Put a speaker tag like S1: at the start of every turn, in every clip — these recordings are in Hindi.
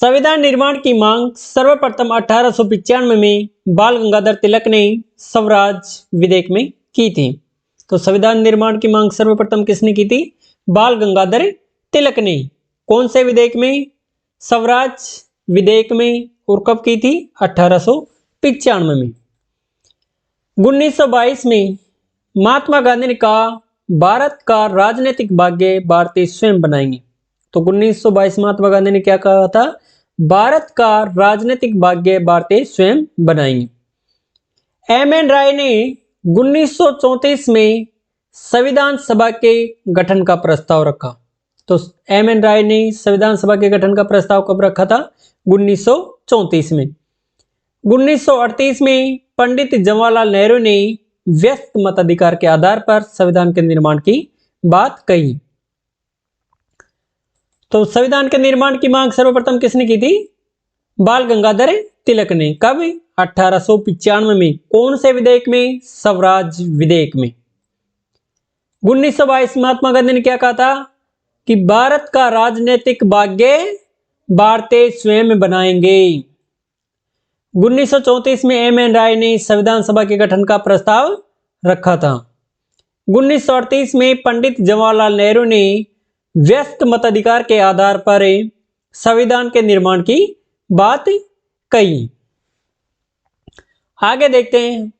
S1: संविधान निर्माण की मांग सर्वप्रथम 1895 में बाल गंगाधर तिलक ने स्वराज विधेयक में की थी। तो संविधान निर्माण की मांग सर्वप्रथम किसने की थी? बाल गंगाधर तिलक ने। कौन से विधेयक में? स्वराज विधेयक में। और कब की थी? 1895 में। 1922 में महात्मा गांधी ने कहा भारत का राजनीतिक भाग्य भारतीय स्वयं बनाएंगे। तो 1922 महात्मा गांधी ने क्या कहा था? भारत का राजनीतिक भाग्य भारतीय स्वयं बनाएंगे। एम.एन. राय ने 1934 में संविधान सभा के गठन का प्रस्ताव रखा। तो एम.एन. राय ने संविधान सभा के गठन का प्रस्ताव कब रखा था? 1934 में। 1938 में पंडित जवाहरलाल नेहरू ने व्यस्त मताधिकार के आधार पर संविधान के निर्माण की बात कही। तो संविधान के निर्माण की मांग सर्वप्रथम किसने की थी? बाल गंगाधर तिलक ने। कब? 1895 में। कौन से विधेयक में? स्वराज विधेयक में। 1922 महात्मा गांधी ने क्या कहा था? कि भारत का राजनीतिक भाग्य भारतीय स्वयं बनाएंगे। 1934 में एम.एन. राय ने संविधान सभा के गठन का प्रस्ताव रखा था। 1938 में पंडित जवाहरलाल नेहरू ने व्यस्त मताधिकार के आधार पर संविधान के निर्माण की बात कही। आगे देखते हैं।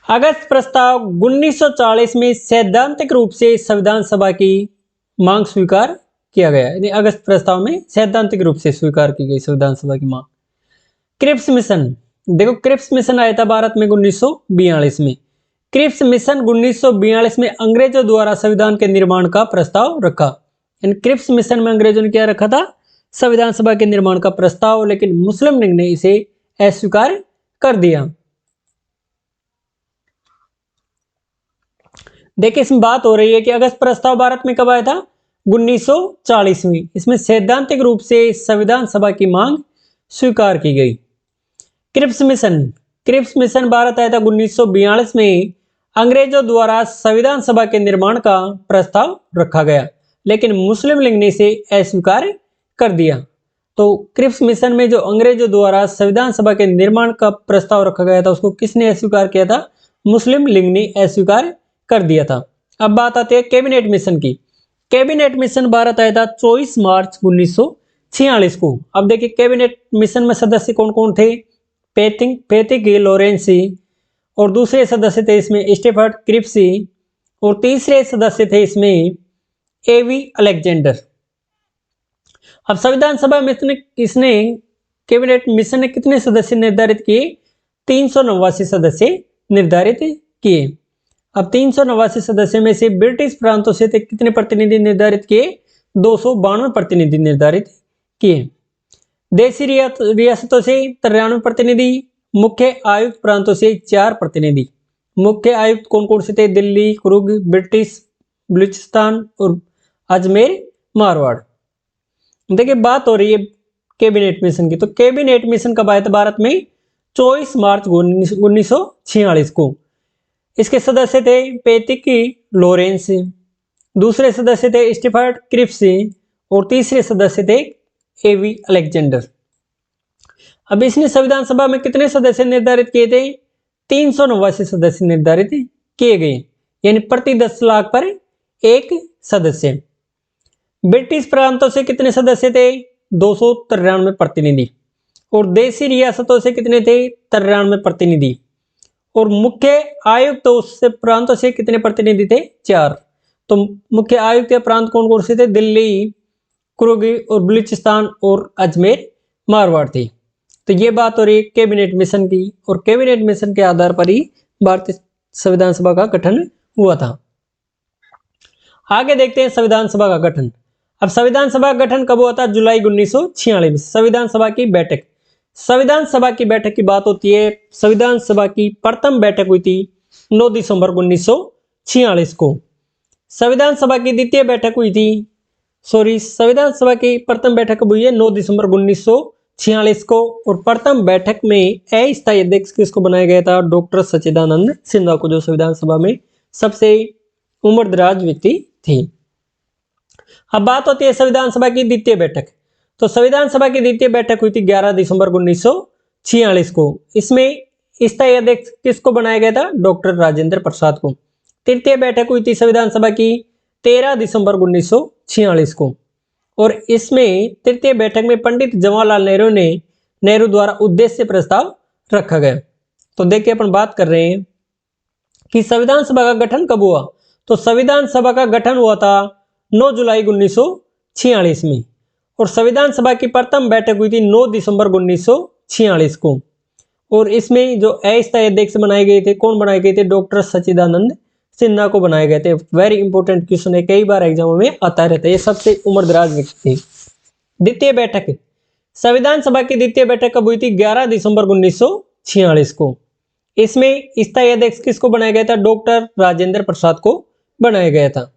S1: अगस्त प्रस्ताव 1940 में सैद्धांतिक रूप से संविधान सभा की मांग स्वीकार किया गया। यानी अगस्त प्रस्ताव में सैद्धांतिक रूप से स्वीकार की गई संविधान सभा की मांग। क्रिप्स मिशन, देखो क्रिप्स मिशन आया था भारत में 1942 में। क्रिप्स मिशन 1942 में अंग्रेजों द्वारा संविधान के निर्माण का प्रस्ताव रखा। इन क्रिप्स मिशन में अंग्रेजों ने क्या रखा था? संविधान सभा के निर्माण का प्रस्ताव, लेकिन मुस्लिम लीग ने इसे अस्वीकार कर दिया। देखिए इसमें बात हो रही है कि अगस्त प्रस्ताव भारत में कब आया था? 1940 में। इसमें सैद्धांतिक रूप से संविधान सभा की मांग स्वीकार की गई। क्रिप्स मिशन भारत आया था 1942 में। अंग्रेजों द्वारा संविधान सभा के निर्माण का प्रस्ताव रखा गया, लेकिन मुस्लिम लीग ने इसे अस्वीकार कर दिया। तो क्रिप्स मिशन में जो अंग्रेजों द्वारा संविधान सभा के निर्माण का प्रस्ताव रखा गया था, उसको किसने अस्वीकार किया था? मुस्लिम लीग ने अस्वीकार कर दिया था। अब बात आती है कैबिनेट मिशन की। कैबिनेट मिशन भारत आया था 24 मार्च 1946 को। अब देखिए कैबिनेट मिशन में सदस्य कौन कौन थे? पैथिक लॉरेंसी, और दूसरे सदस्य थे इसमें स्टेफर्ड क्रिप्सी, और तीसरे सदस्य थे इसमें ए.वी. अलेक्जेंडर। अब संविधान सभा में इसने कैबिनेट मिशन ने कितने सदस्य निर्धारित किए? 389 सदस्य निर्धारित किए। अब 389 सदस्यों में से ब्रिटिश प्रांतों से कितने प्रतिनिधि निर्धारित किए? 292 प्रतिनिधि निर्धारित किए। देशी रियासतों से 93 प्रतिनिधि, मुख्य आयुक्त प्रांतों से 4 प्रतिनिधि। मुख्य आयुक्त कौन कौन से थे? दिल्ली, कुर्ग, ब्रिटिश बलूचिस्तान और अजमेर मारवाड़। देखिए बात हो रही है कैबिनेट मिशन की। तो कैबिनेट मिशन कब आया था भारत में? 24 मार्च 1946 को। इसके सदस्य थे पैथिक लॉरेंस, दूसरे सदस्य थे स्टेफर्ड क्रिप्स, और तीसरे सदस्य थे ए.वी. अलेक्जेंडर। अब इसने संविधान सभा में कितने सदस्य निर्धारित किए थे? 389 सदस्य निर्धारित किए गए, यानी प्रति 10 लाख पर एक सदस्य। ब्रिटिश प्रांतों से कितने सदस्य थे? 293 प्रतिनिधि, और देशी रियासतों से कितने थे? 93 प्रतिनिधि, और मुख्य आयुक्त से प्रांतों से कितने प्रतिनिधि थे? 4। तो मुख्य आयुक्त या प्रांत कौन कौन से थे? दिल्ली, कुर्ग और बलूचिस्तान और अजमेर मारवाड़ थी। तो ये बात हो रही है कैबिनेट मिशन की, और कैबिनेट मिशन के आधार पर ही भारतीय संविधान सभा का गठन हुआ था। आगे देखते हैं संविधान सभा का गठन। अब संविधान सभा का गठन कब हुआ था? जुलाई 1946 में। संविधान सभा की बैठक। संविधान सभा की बैठक की बात होती है। संविधान सभा की प्रथम बैठक हुई थी 9 दिसंबर 1946 को। संविधान सभा की द्वितीय बैठक हुई थी, संविधान सभा की प्रथम बैठक हुई है 9 दिसंबर 1946 को, और प्रथम बैठक में अस्थायी अध्यक्ष किसको बनाया गया था? डॉक्टर सच्चिदानंद सिन्हा को, जो संविधान सभा में सबसे उम्रदराज व्यक्ति थी। अब बात होती है संविधान सभा की द्वितीय बैठक। तो संविधान सभा की द्वितीय बैठक हुई थी 11 दिसंबर 1946 को। इसमें स्थायी अध्यक्ष किसको बनाया गया था? डॉक्टर राजेंद्र प्रसाद को। तृतीय बैठक हुई थी संविधान सभा की 13 दिसंबर 1946 को, और इसमें तृतीय बैठक में पंडित जवाहरलाल नेहरू द्वारा उद्देश्य प्रस्ताव रखा गया। तो देखिए अपन बात कर रहे हैं कि संविधान सभा का गठन कब हुआ। तो संविधान सभा का गठन हुआ था 9 जुलाई 1946 में, और संविधान सभा की प्रथम बैठक हुई थी 9 दिसंबर 1946 को, और इसमें जो अस्थायी अध्यक्ष बनाए गए थे, कौन बनाए गए थे? डॉक्टर सच्चिदानंद सिन्हा को बनाए गए थे। वेरी इंपॉर्टेंट क्वेश्चन है, कई बार एग्जामों में आता रहता है। ये सबसे उम्रदराज व्यक्ति थे। द्वितीय बैठक, संविधान सभा की द्वितीय बैठक कब हुई थी? 11 दिसंबर 1946 को। इसमें स्थायी अध्यक्ष किसको बनाया गया था? डॉक्टर राजेंद्र प्रसाद को बनाया गया था।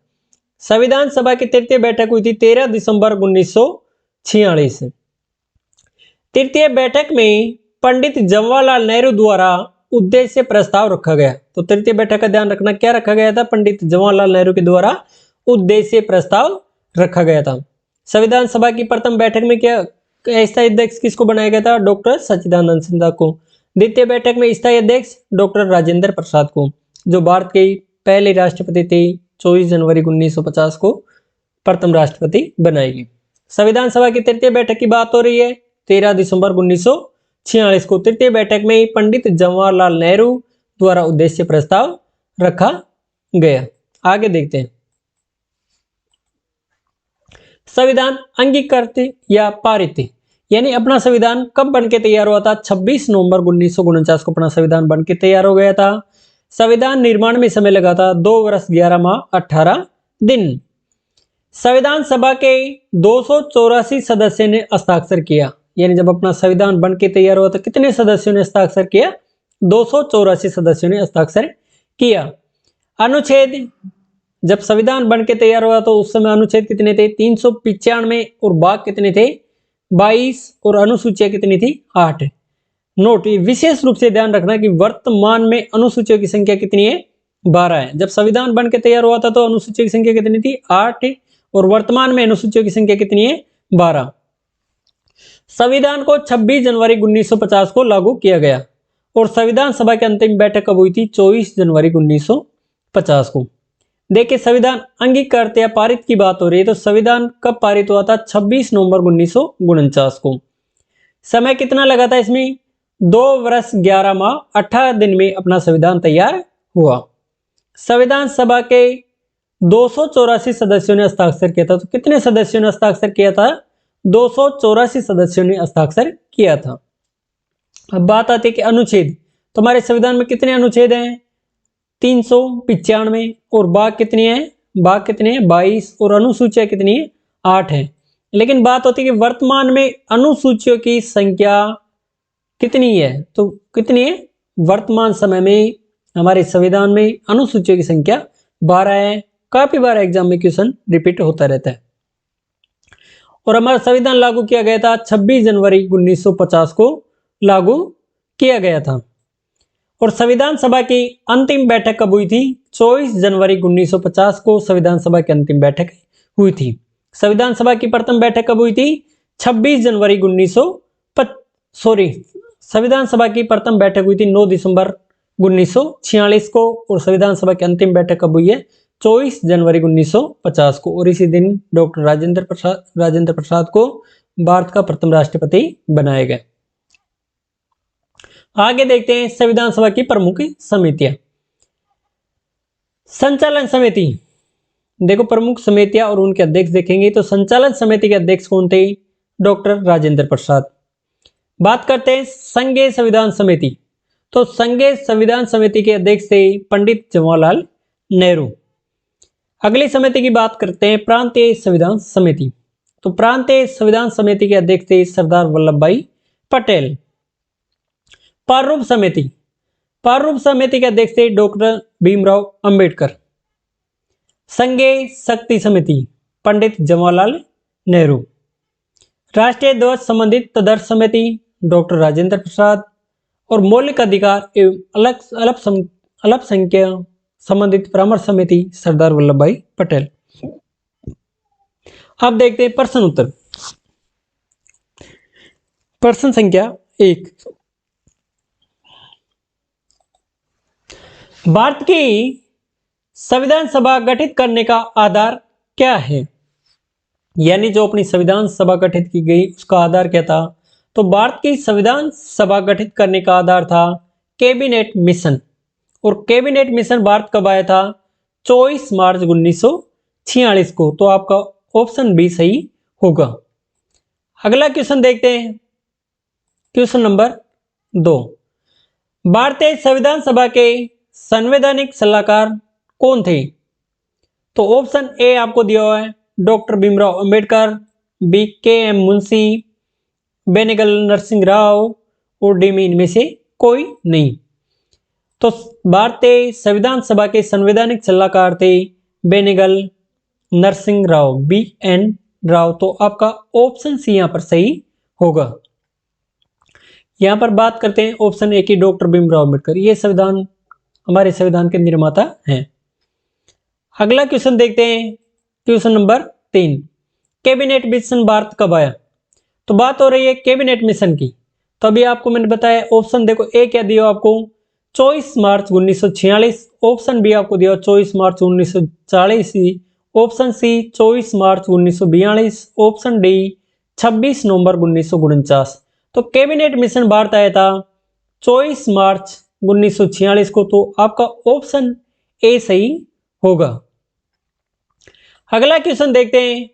S1: संविधान सभा की तृतीय बैठक हुई थी 13 दिसंबर 1946। तृतीय बैठक में पंडित जवाहरलाल नेहरू द्वारा उद्देश्य प्रस्ताव रखा गया। तो तृतीय बैठक का ध्यान रखना, क्या रखा गया था? पंडित जवाहरलाल नेहरू के द्वारा उद्देश्य प्रस्ताव रखा गया था। संविधान सभा की प्रथम बैठक में क्या स्थायी अध्यक्ष किसको बनाया गया था? डॉक्टर सच्चिदानंद सिन्हा को। द्वितीय बैठक में स्थायी अध्यक्ष डॉक्टर राजेंद्र प्रसाद को, जो भारत के पहले राष्ट्रपति थे। 24 जनवरी 1950 को प्रथम राष्ट्रपति बनाए गए। संविधान सभा की तृतीय बैठक की बात हो रही है 13 दिसंबर 1946 को। तृतीय बैठक में पंडित जवाहरलाल नेहरू द्वारा उद्देश्य प्रस्ताव रखा गया। आगे देखते हैं, संविधान अंगीकृत या पारित, यानी अपना संविधान कब बनके तैयार हुआ था? 26 नवंबर 1949 को अपना संविधान बनके तैयार हो गया था। संविधान निर्माण में समय लगा था 2 वर्ष 11 माह 18 दिन। संविधान सभा के 284 सदस्यों ने हस्ताक्षर किया, यानी जब अपना संविधान बनके तैयार हुआ तो कितने सदस्यों ने हस्ताक्षर किया? 284 सदस्यों ने हस्ताक्षर किया। अनुच्छेद, जब संविधान बनके तैयार हुआ तो उस समय अनुच्छेद कितने थे? 395, और भाग कितने थे? 22, और अनुसूचियां कितनी थी? 8। नोट, विशेष रूप से ध्यान रखना कि वर्तमान में अनुसूचियों की संख्या कितनी है? 12 है। जब संविधान बनके तैयार हुआ था तो अनुसूचियों की संख्या कितनी थी? 8, और वर्तमान में अनुसूचियों की संख्या कितनी है? 12। संविधान को 26 जनवरी 1950 को लागू किया गया, और संविधान सभा की अंतिम बैठक कब हुई थी? 24 जनवरी 1950 को। देखिए, संविधान अंगीकृत या पारित की बात हो रही है, तो संविधान कब पारित हुआ था? 26 नवंबर 1949 को। समय कितना लगा था इसमें? 2 वर्ष 11 माह 18 दिन में अपना संविधान तैयार हुआ। संविधान सभा के 284 सदस्यों ने हस्ताक्षर किया था। तो कितने सदस्यों ने हस्ताक्षर किया था? 284 सदस्यों ने हस्ताक्षर किया था। अब बात आती है कि अनुच्छेद, तो हमारे संविधान में कितने अनुच्छेद हैं? 395, और भाग कितनी है? भाग कितने हैं? 22, और अनुसूचियां कितनी है? 8 है। लेकिन बात होती है कि वर्तमान में अनुसूचियों की संख्या कितनी है? तो कितनी है? वर्तमान समय में हमारे संविधान में अनुसूचियों की संख्या 12 है। काफी बार एग्जाम में क्वेश्चन रिपीट होता रहता है। और हमारा संविधान लागू किया गया था 26 जनवरी 1950 को लागू किया गया था। और संविधान सभा की अंतिम बैठक कब हुई थी? 24 जनवरी 1950 को संविधान सभा की अंतिम बैठक हुई थी। संविधान सभा की प्रथम बैठक कब हुई थी? 26 जनवरी संविधान सभा की प्रथम बैठक हुई थी 9 दिसंबर 1946 को, और संविधान सभा की अंतिम बैठक कब हुई है? 24 जनवरी 1950 को। और इसी दिन डॉक्टर राजेंद्र प्रसाद को भारत का प्रथम राष्ट्रपति बनाया गया। आगे देखते हैं संविधान सभा की प्रमुख समितियां। संचालन समिति, देखो प्रमुख समितियां और उनके अध्यक्ष देखेंगे। तो संचालन समिति के अध्यक्ष कौन थे? डॉक्टर राजेंद्र प्रसाद। बात करते हैं संघीय संविधान समिति, तो संघीय संविधान समिति के अध्यक्ष थे पंडित जवाहरलाल नेहरू। अगली समिति की बात करते हैं प्रांतीय संविधान समिति, तो प्रांतीय संविधान समिति के अध्यक्ष थे सरदार वल्लभ भाई पटेल। प्रारूप समिति, प्रारूप समिति के अध्यक्ष थे डॉक्टर भीमराव अंबेडकर। संघीय शक्ति समिति पंडित जवाहरलाल नेहरू। राष्ट्रीय ध्वज संबंधित तदर्थ समिति डॉक्टर राजेंद्र प्रसाद। और मौलिक अधिकार एवं अल्पसंख्यक संबंधित परामर्श समिति सरदार वल्लभ भाई पटेल। अब देखते हैं प्रश्न उत्तर। प्रश्न संख्या 1, भारत की संविधान सभा गठित करने का आधार क्या है? यानी जो अपनी संविधान सभा गठित की गई उसका आधार क्या था? तो भारत की संविधान सभा गठित करने का आधार था कैबिनेट मिशन। और कैबिनेट मिशन भारत कब आया था? 24 मार्च 1946 को। तो आपका ऑप्शन बी सही होगा। अगला क्वेश्चन देखते हैं, क्वेश्चन नंबर 2, भारतीय संविधान सभा के संवैधानिक सलाहकार कौन थे? तो ऑप्शन ए आपको दिया हुआ है डॉक्टर भीमराव अंबेडकर, बी के एम मुंशी, बेनेगल नरसिंह राव और डी में इनमें से कोई नहीं। तो भारतीय संविधान सभा के संवैधानिक सलाहकार थे बेनेगल नरसिंह राव, बी एन राव। तो आपका ऑप्शन सी यहां पर सही होगा। यहां पर बात करते हैं ऑप्शन ए की, डॉक्टर भीमराव अंबेडकर, ये संविधान हमारे संविधान के निर्माता हैं। अगला क्वेश्चन देखते हैं, question number 3, cabinet mission Bharat कब आया? तो बात हो रही है कैबिनेट मिशन की। तो अभी आपको मैंने बताया, ऑप्शन देखो, ए क्या दिया आपको 24 मार्च 1946, ऑप्शन बी आपको दिया 24 मार्च 1940, ऑप्शन सी 24 मार्च 1942, ऑप्शन डी 26 नवंबर 1949। तो कैबिनेट मिशन भारत आया था 24 मार्च 1946 को। तो आपका ऑप्शन ए सही होगा। अगला क्वेश्चन देखते हैं,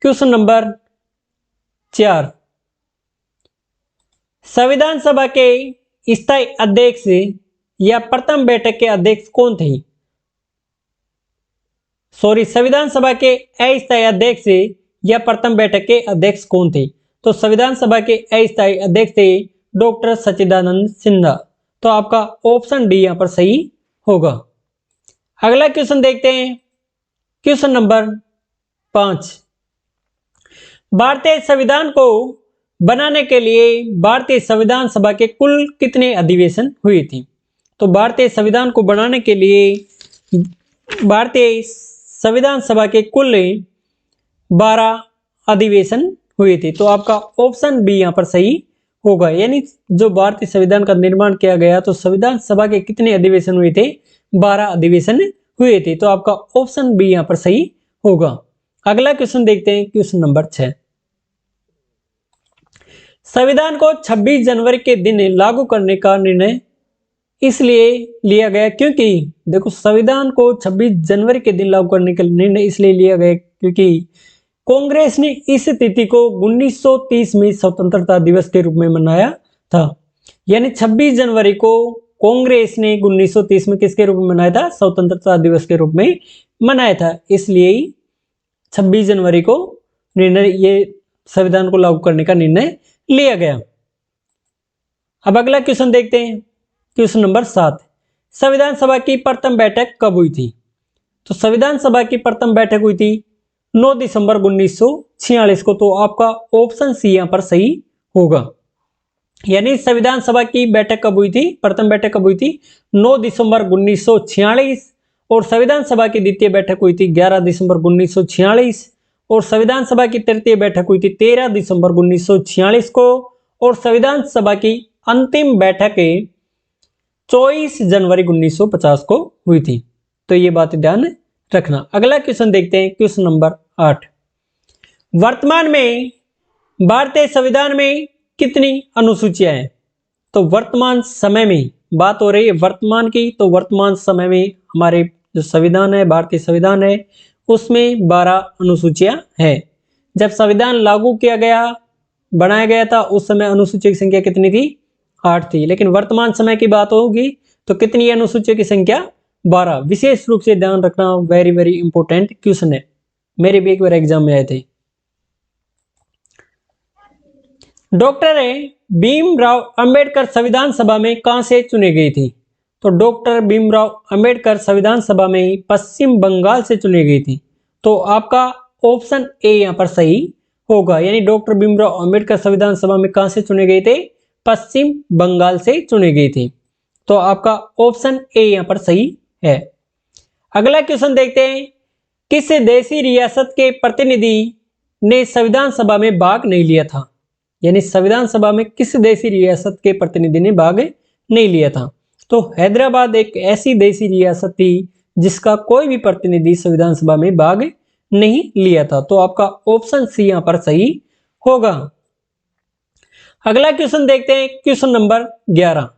S1: क्वेश्चन नंबर 4, संविधान सभा के स्थायी अध्यक्ष या प्रथम बैठक के अध्यक्ष कौन थे? संविधान सभा के अस्थायी अध्यक्ष या प्रथम बैठक के अध्यक्ष कौन थे? तो संविधान सभा के अस्थायी अध्यक्ष थे डॉक्टर सच्चिदानंद सिन्हा। तो आपका ऑप्शन डी यहां पर सही होगा। अगला क्वेश्चन देखते हैं, क्वेश्चन नंबर 5, भारतीय संविधान को बनाने के लिए भारतीय संविधान सभा के कुल कितने अधिवेशन हुए थे? तो भारतीय संविधान को बनाने के लिए भारतीय संविधान सभा के कुल 12 अधिवेशन हुए थे। तो आपका ऑप्शन बी यहां पर सही होगा। यानी जो भारतीय संविधान का निर्माण किया गया, तो संविधान सभा के कितने अधिवेशन हुए थे? 12 अधिवेशन हुए थे। तो आपका ऑप्शन बी यहां पर सही होगा। अगला क्वेश्चन देखते हैं, क्वेश्चन नंबर 6, संविधान को 26 जनवरी के दिन लागू करने का निर्णय इसलिए लिया गया क्योंकि, देखो, संविधान को 26 जनवरी के दिन लागू करने का निर्णय इसलिए लिया गया क्योंकि कांग्रेस ने इस तिथि को 1930 में स्वतंत्रता दिवस के रूप में मनाया था। यानी 26 जनवरी को कांग्रेस ने 1930 में किसके रूप में मनाया था? स्वतंत्रता दिवस के रूप में मनाया था। इसलिए 26 जनवरी को निर्णय, ये संविधान को लागू करने का निर्णय लिया गया। अब अगला क्वेश्चन देखते हैं, क्वेश्चन नंबर 7, संविधान सभा की प्रथम बैठक कब हुई थी? तो संविधान सभा की प्रथम बैठक हुई थी 9 दिसंबर 1946 को। तो आपका ऑप्शन सी यहां पर सही होगा। यानी संविधान सभा की बैठक कब हुई थी? प्रथम बैठक कब हुई थी? 9 दिसंबर 1946। और संविधान सभा की द्वितीय बैठक हुई थी 11 दिसंबर 1946। और संविधान सभा की तृतीय बैठक हुई थी 13 दिसंबर 1946 को। और संविधान सभा की अंतिम बैठक 24 जनवरी 1950 को हुई थी। तो ये बात ध्यान रखना। अगला क्वेश्चन देखते हैं, क्वेश्चन नंबर 8, वर्तमान में भारतीय संविधान में कितनी अनुसूचियां हैं? तो वर्तमान समय में बात हो रही है वर्तमान की। तो वर्तमान समय में हमारे जो संविधान है, भारतीय संविधान है, उसमें 12 अनुसूचियां हैं। जब संविधान लागू किया गया, बनाया गया था, उस समय अनुसूचियों की संख्या कितनी थी? 8 थी। लेकिन वर्तमान समय की बात होगी तो कितनी अनुसूचियों की संख्या? 12। विशेष रूप से ध्यान रखना, वेरी वेरी इंपॉर्टेंट क्वेश्चन है, मेरे भी एक बार एग्जाम में आए थे। डॉक्टर भीमराव अंबेडकर संविधान सभा में कहां से चुने गए थे? तो डॉक्टर भीमराव अंबेडकर संविधान सभा में पश्चिम बंगाल से चुने गए थे। तो आपका ऑप्शन ए यहां पर सही होगा। यानी डॉक्टर भीमराव अंबेडकर संविधान सभा में कहां से चुने गए थे? पश्चिम बंगाल से चुने गए थे। तो आपका ऑप्शन ए यहां पर सही है। अगला क्वेश्चन देखते हैं, किस देशी रियासत के प्रतिनिधि ने संविधान सभा में भाग नहीं लिया था, यानी संविधान सभा में किस देशी रियासत के प्रतिनिधि ने भाग नहीं लिया था? तो हैदराबाद एक ऐसी देशी रियासत थी जिसका कोई भी प्रतिनिधि संविधान सभा में भाग नहीं लिया था। तो आपका ऑप्शन सी यहां पर सही होगा। अगला क्वेश्चन देखते हैं, क्वेश्चन नंबर 11।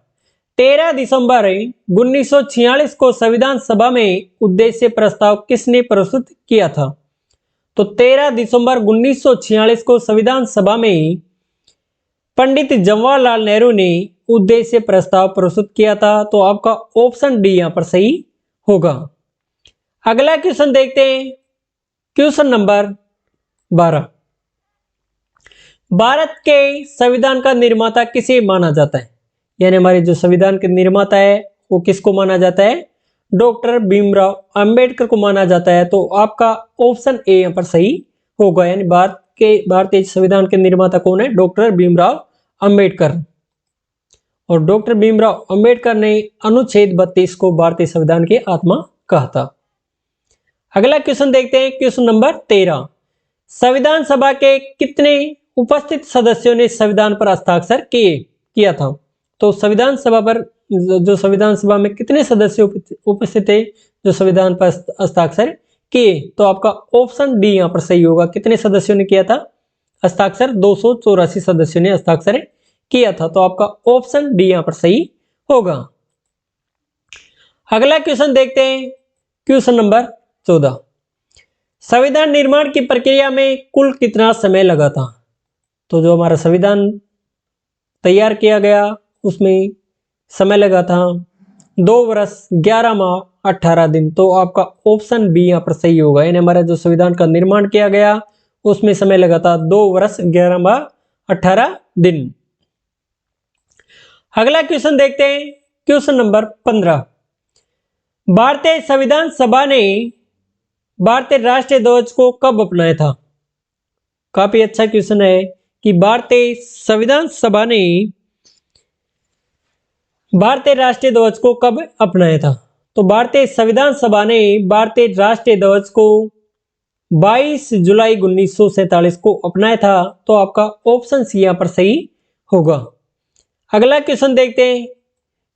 S1: 13 दिसंबर 1946 को संविधान सभा में उद्देश्य प्रस्ताव किसने प्रस्तुत किया था? तो 13 दिसंबर 1946 को संविधान सभा में पंडित जवाहरलाल नेहरू ने उद्देश्य प्रस्ताव प्रस्तुत किया था। तो आपका ऑप्शन डी यहां पर सही होगा। अगला क्वेश्चन देखते हैं, क्वेश्चन नंबर 12। भारत के संविधान का निर्माता किसे माना जाता है? यानी हमारे जो संविधान के निर्माता है वो किसको माना जाता है? डॉक्टर भीमराव अंबेडकर को माना जाता है। तो आपका ऑप्शन ए यहां पर सही होगा, यानी भारतीय संविधान के निर्माता कौन है? डॉक्टर भीमराव अंबेडकर। और डॉक्टर भीमराव अंबेडकर ने अनुच्छेद 32 को भारतीय संविधान की आत्मा कहा था। अगला क्वेश्चन देखते हैं, क्वेश्चन नंबर 13। संविधान सभा के कितने उपस्थित सदस्यों ने संविधान पर हस्ताक्षर किया था? तो संविधान सभा पर जो संविधान सभा में कितने सदस्य उपस्थित थे जो संविधान पर हस्ताक्षर किए? तो आपका ऑप्शन डी यहां पर सही होगा। कितने सदस्यों ने किया था हस्ताक्षर? 284 सदस्यों ने हस्ताक्षर किया था। तो आपका ऑप्शन डी यहां पर सही होगा। अगला क्वेश्चन देखते हैं, क्वेश्चन नंबर 14। संविधान निर्माण की प्रक्रिया में कुल कितना समय लगा था? तो जो हमारा संविधान तैयार किया गया उसमें समय लगा था 2 वर्ष 11 माह 18 दिन। तो आपका ऑप्शन बी यहां पर सही होगा, यानी हमारा जो संविधान का निर्माण किया गया उसमें समय लगा था 2 वर्ष 11 माह 18 दिन। अगला क्वेश्चन देखते हैं, क्वेश्चन नंबर 15। भारतीय संविधान सभा ने भारतीय राष्ट्रीय ध्वज को कब अपनाया था? काफी अच्छा क्वेश्चन है कि भारतीय संविधान सभा ने भारतीय राष्ट्रीय ध्वज को कब अपनाया था? तो भारतीय संविधान सभा ने भारतीय राष्ट्रीय ध्वज को 22 जुलाई 1947 को अपनाया था। तो आपका ऑप्शन सी यहां पर सही होगा। अगला क्वेश्चन देखते हैं,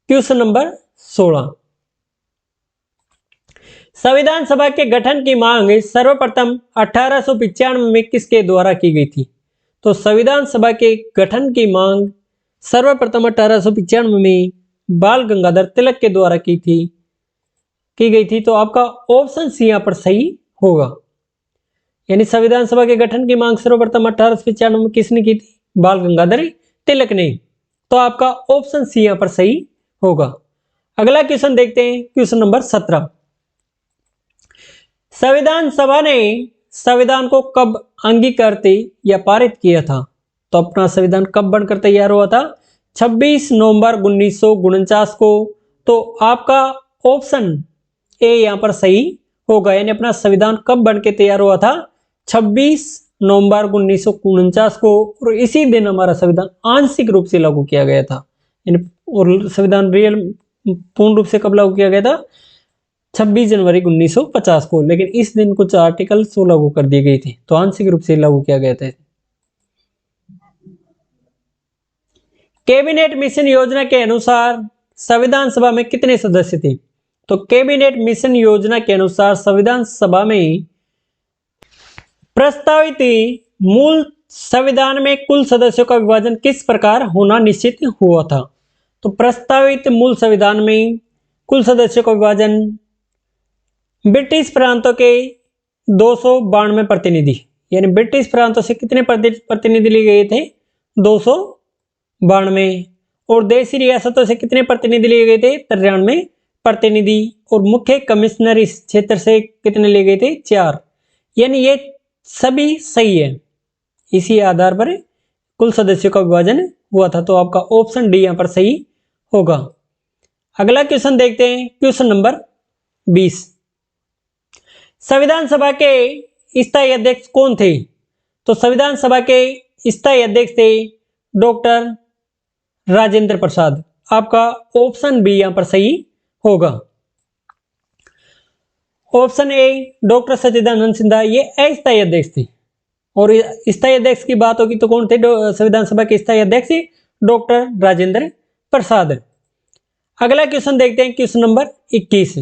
S1: क्वेश्चन नंबर 16। संविधान सभा के गठन की मांग सर्वप्रथम 1895 में किसके द्वारा की गई थी? तो संविधान सभा के गठन की मांग सर्वप्रथम 1895 में बाल गंगाधर तिलक के द्वारा की गई थी। तो आपका ऑप्शन सी यहां पर सही होगा, यानी संविधान सभा के गठन की मांग सर्वप्रथम 1895 में किसने की थी? बाल गंगाधर तिलक ने। तो आपका ऑप्शन सी यहां पर सही होगा। अगला क्वेश्चन देखते हैं, क्वेश्चन नंबर 17। संविधान सभा ने संविधान को कब अंगीकृत या पारित किया था? तो अपना संविधान कब बनकर तैयार हुआ था? 26 नवंबर 1949 को। तो आपका ऑप्शन ए यहां पर सही होगा, यानी अपना संविधान कब बनकर तैयार हुआ था? 26 नवंबर 1949 को। और इसी दिन हमारा संविधान आंशिक रूप से लागू किया गया था, यानी और संविधान पूर्ण रूप से कब लागू किया गया था? 26 जनवरी 1950 को। लेकिन इस दिन कुछ आर्टिकल लागू कर दिए गए थे, तो आंशिक रूप से लागू किया गया था। कैबिनेट मिशन योजना के अनुसार संविधान सभा में कितने सदस्य थे? तो कैबिनेट मिशन योजना के अनुसार संविधान सभा में प्रस्तावित मूल संविधान में कुल सदस्यों का विभाजन किस प्रकार होना निश्चित हुआ था? तो प्रस्तावित मूल संविधान में कुल सदस्यों का विभाजन ब्रिटिश प्रांतों के 292 प्रतिनिधि, यानी ब्रिटिश प्रांतों से कितने प्रतिनिधि लिए गए थे? 292। और देशी रियासतों से कितने प्रतिनिधि लिए गए थे? 93 प्रतिनिधि। और मुख्य कमिश्नर इस क्षेत्र से कितने लिए गए थे? 4। यानी ये सभी सही है, इसी आधार पर कुल सदस्यों का विभाजन हुआ था। तो आपका ऑप्शन डी यहां पर सही होगा। अगला क्वेश्चन देखते हैं, क्वेश्चन नंबर 20। संविधान सभा के स्थायी अध्यक्ष कौन थे? तो संविधान सभा के स्थायी अध्यक्ष थे डॉक्टर राजेंद्र प्रसाद। आपका ऑप्शन बी यहां पर सही होगा। ऑप्शन ए डॉक्टर सच्चिदानंद सिन्हा ये अस्थायी अध्यक्ष थे, और स्थायी अध्यक्ष की बात होगी तो कौन थे संविधान सभा के स्थायी अध्यक्ष? डॉक्टर राजेंद्र प्रसाद। अगला क्वेश्चन देखते हैं, क्वेश्चन नंबर 21।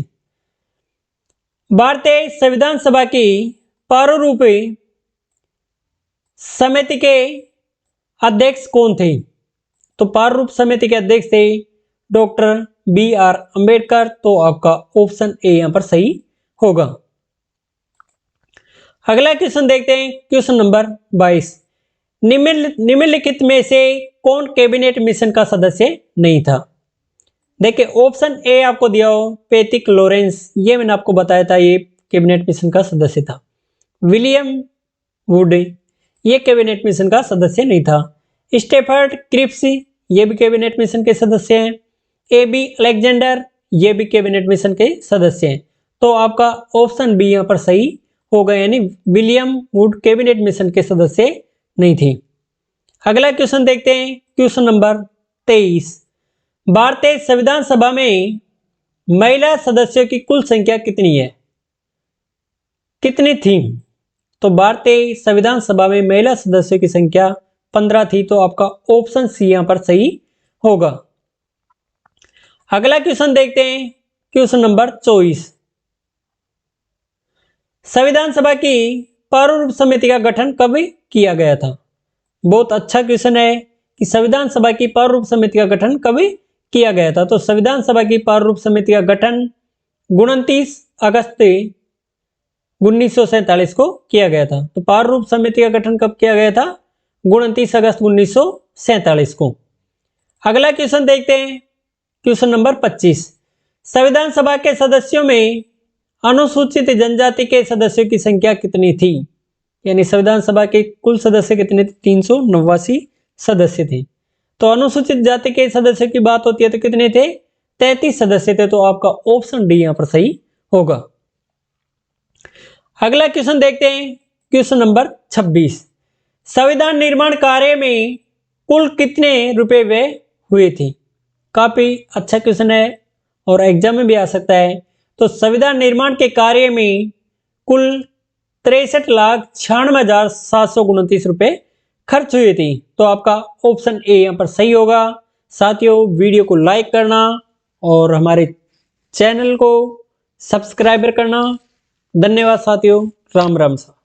S1: भारतीय संविधान सभा की प्रारूपीय समिति के अध्यक्ष कौन थे? तो प्रारूप समिति के अध्यक्ष थे डॉक्टर BR अंबेडकर। तो आपका ऑप्शन ए यहां पर सही होगा। अगला क्वेश्चन देखते हैं, क्वेश्चन नंबर 22। निम्नलिखित में से कौन कैबिनेट मिशन का सदस्य नहीं था? देखिए ऑप्शन ए आपको दिया हो पैट्रिक लॉरेंस, ये मैंने आपको बताया था, ये कैबिनेट मिशन का सदस्य था। विलियम वुड, ये कैबिनेट मिशन का सदस्य नहीं था। स्टेफर्ड क्रिप्स, ये भी कैबिनेट मिशन के सदस्य हैं। AB अलेक्जेंडर, ये भी कैबिनेट मिशन के सदस्य हैं। तो आपका ऑप्शन बी यहां पर सही होगा, यानी विलियम वुड कैबिनेट मिशन के सदस्य नहीं थे। अगला क्वेश्चन देखते हैं, क्वेश्चन नंबर 23। भारतीय संविधान सभा में महिला सदस्यों की कुल संख्या कितनी है? कितनी थी? तो भारतीय संविधान सभा में महिला सदस्यों की संख्या 15 थी। तो आपका ऑप्शन सी यहां पर सही होगा। अगला क्वेश्चन देखते हैं, क्वेश्चन नंबर 24। संविधान सभा की प्रारूप समिति का गठन कब किया गया था? बहुत अच्छा क्वेश्चन है कि संविधान सभा की प्रारूप समिति का गठन कब किया गया था? तो संविधान सभा की प्रारूप समिति का गठन 29 अगस्त 1947 को किया गया था। तो प्रारूप समिति का गठन कब किया गया था? 29 अगस्त 1947 को। अगला क्वेश्चन देखते हैं, क्वेश्चन नंबर 25। संविधान सभा के सदस्यों में अनुसूचित जनजाति के सदस्यों की संख्या कितनी थी? यानी संविधान सभा के कुल सदस्य कितने थे? 389 सदस्य थे। तो अनुसूचित जाति के सदस्यों की बात होती है तो कितने थे? 33 सदस्य थे। तो आपका ऑप्शन डी यहां पर सही होगा। अगला क्वेश्चन देखते हैं, क्वेश्चन नंबर 26। संविधान निर्माण कार्य में कुल कितने रुपए व्यय हुए थे? काफी अच्छा क्वेश्चन है और एग्जाम में भी आ सकता है। तो संविधान निर्माण के कार्य में कुल 63,96,729 रुपए खर्च हुए थे। तो आपका ऑप्शन ए यहां पर सही होगा। साथियों वीडियो को लाइक करना और हमारे चैनल को सब्सक्राइब करना। धन्यवाद साथियों, राम राम सा।